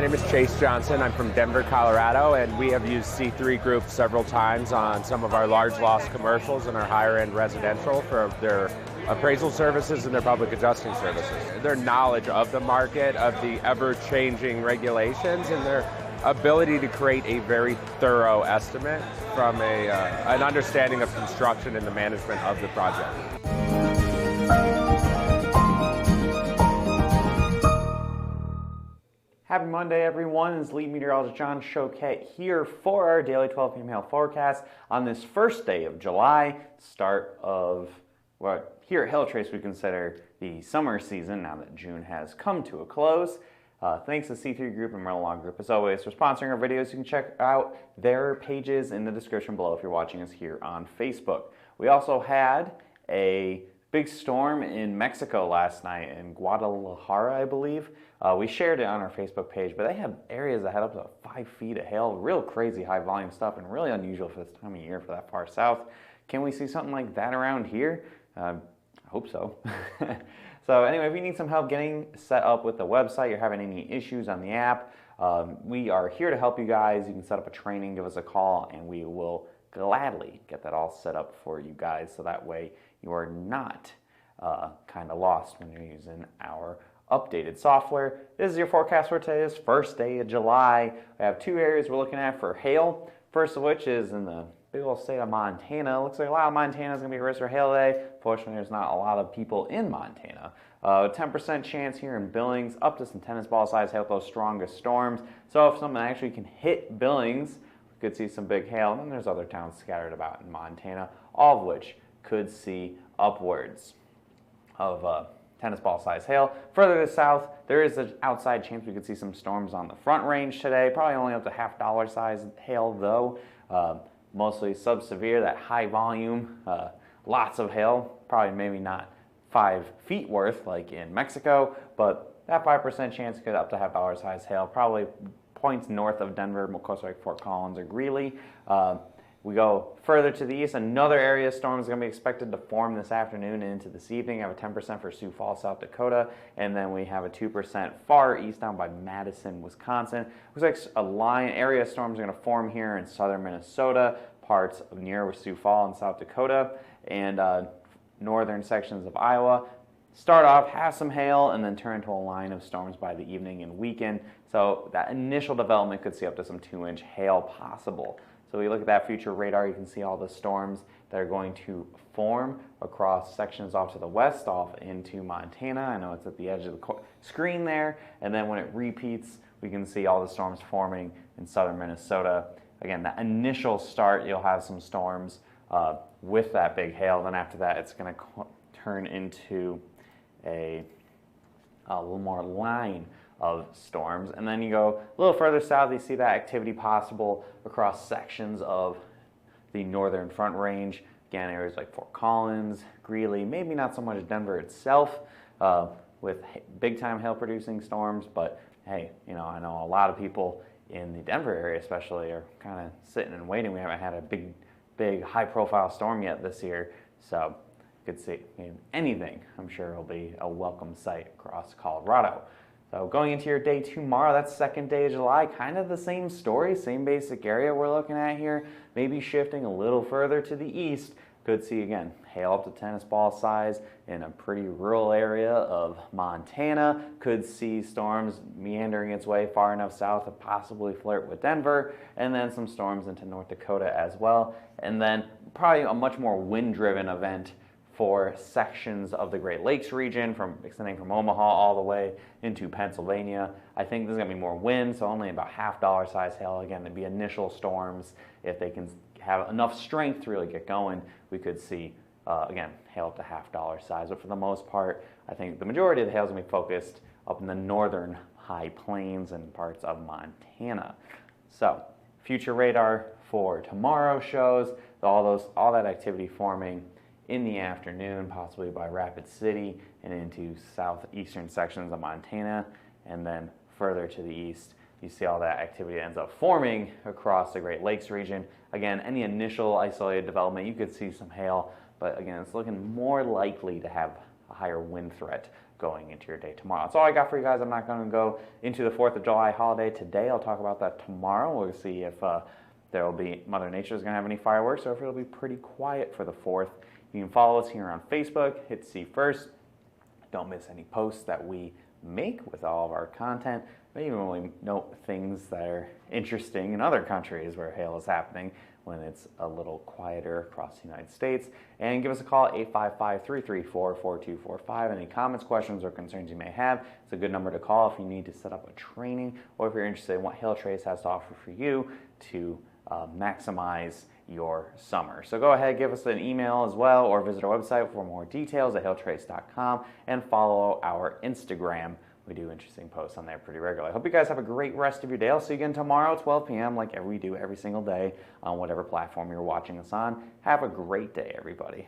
name is Chase Johnson. I'm from Denver, Colorado, and we have used C3 Group several times on some of our large loss commercials and our higher end residential for their appraisal services and their public adjusting services. Their knowledge of the market, of the ever-changing regulations, and their ability to create a very thorough estimate from an understanding of construction and the management of the project. Happy Monday, everyone. It's lead meteorologist John Choquette here for our daily 12 p.m. hail forecast on this first day of July, start of what here at Hail Trace we consider the summer season now that June has come to a close. Thanks to C3 Group and Merlin Law Group, as always, for sponsoring our videos. You can check out their pages in the description below if you're watching us here on Facebook. We also had a big storm in Mexico last night in Guadalajara, I believe. We shared it on our Facebook page, but they had areas that had up to 5 feet of hail, real crazy high volume stuff, and really unusual for this time of year for that far south. Can we see something like that around here? I hope so. So anyway, if you need some help getting set up with the website, you're having any issues on the app, we are here to help you guys. You can set up a training, give us a call, and we will gladly get that all set up for you guys so that way you are not kind of lost when you're using our updated software. This is your forecast for today's first day of July. I have two areas we're looking at for hail. First of which is in the big old state of Montana. Looks like a lot of Montana is going to be at risk for hail today. Fortunately, there's not a lot of people in Montana. 10% chance here in Billings, up to some tennis ball size hail, those strongest storms. So if something actually can hit Billings, we could see some big hail. And then there's other towns scattered about in Montana, all of which could see upwards of tennis ball size hail. Further to the south, there is an outside chance we could see some storms on the Front Range today. Probably only up to $50 size hail though. Mostly sub-severe, that high volume, lots of hail. Probably maybe not 5 feet worth like in Mexico, but that 5% chance could up to $50 size hail. Probably points north of Denver, closer like Fort Collins or Greeley. We go further to the east, another area of storm is going to be expected to form this afternoon and into this evening. I have a 10% for Sioux Falls, South Dakota, and then we have a 2% far east down by Madison, Wisconsin. Looks like a area of storms are going to form here in southern Minnesota, parts of near Sioux Falls and South Dakota, and northern sections of Iowa. Start off, have some hail, and then turn into a line of storms by the evening and weekend. So that initial development could see up to some 2-inch hail possible. So we look at that future radar, you can see all the storms that are going to form across sections off to the west, off into Montana. I know it's at the edge of the screen there. And then when it repeats, we can see all the storms forming in southern Minnesota. Again, the initial start, you'll have some storms with that big hail. Then after that, it's going to turn into a little more line of storms. And then you go a little further south, you see that activity possible across sections of the northern Front Range. Again, areas like Fort Collins, Greeley, maybe not so much Denver itself with big time hail producing storms, but hey, you know, I know a lot of people in the Denver area especially are kind of sitting and waiting. We haven't had a big high profile storm yet this year, so you could see anything. I'm sure it'll be a welcome sight across Colorado. So going into your day tomorrow, that's second day of July, kind of the same story, same basic area we're looking at here, maybe shifting a little further to the east. Could see, again, hail up to tennis ball size in a pretty rural area of Montana. Could see storms meandering its way far enough south to possibly flirt with Denver, and then some storms into North Dakota as well. And then probably a much more wind-driven event for sections of the Great Lakes region, extending from Omaha all the way into Pennsylvania. I think there's going to be more wind, so only about $50 size hail. Again, there'd be initial storms. If they can have enough strength to really get going, we could see, again, hail up to $50 size. But for the most part, I think the majority of the hail is going to be focused up in the northern high plains and parts of Montana. So, future radar for tomorrow shows all that activity forming in the afternoon, possibly by Rapid City and into southeastern sections of Montana, and then further to the east, you see all that activity ends up forming across the Great Lakes region. Again, any initial isolated development, you could see some hail, but again, it's looking more likely to have a higher wind threat going into your day tomorrow. That's all I got for you guys. I'm not going to go into the 4th of July holiday today. I'll talk about that tomorrow. We'll see if there will be Mother Nature is going to have any fireworks or if it'll be pretty quiet for the 4th. You can follow us here on Facebook. Hit see first. Don't miss any posts that we make with all of our content. Maybe even when we note things that are interesting in other countries where hail is happening when it's a little quieter across the United States. And give us a call at 855-334-4245. Any comments, questions, or concerns you may have, it's a good number to call if you need to set up a training or if you're interested in what Hail Trace has to offer for you to maximize your summer. So go ahead, give us an email as well, or visit our website for more details at hailtrace.com and follow our Instagram. We do interesting posts on there pretty regularly. I hope you guys have a great rest of your day. I'll see you again tomorrow at 12 p.m. like we do every single day on whatever platform you're watching us on. Have a great day, everybody.